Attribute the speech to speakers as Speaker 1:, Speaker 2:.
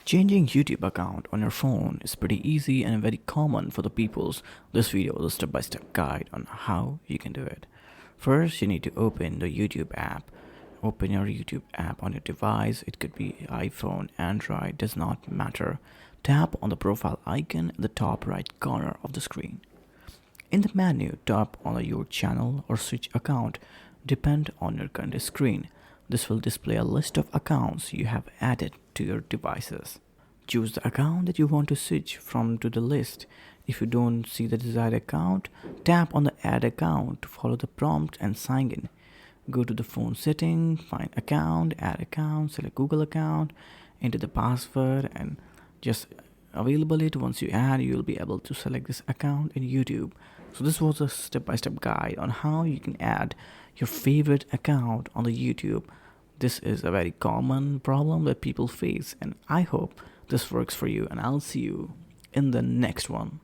Speaker 1: Changing YouTube account on your phone is pretty easy and very common for the peoples. This video is a step-by-step guide on how you can do it. First, you need to open the YouTube app. Open your YouTube app on your device. It could be iPhone, Android, does not matter. Tap on the profile icon in the top right corner of the screen. In the menu, tap on your channel or switch account, depend on your current screen. This will display a list of accounts you have added to your devices. Choose the account that you want to switch from to the list. If you don't see the desired account, tap on the add account to follow the prompt and sign in. Go to the phone setting, find account, add account, select Google account, enter the password and just available it. Once you add, you will be able to select this account in YouTube. So this was a step-by-step guide on how you can add your favorite account on the YouTube. This is a very common problem that people face, and I hope this works for you, and I'll see you in the next one.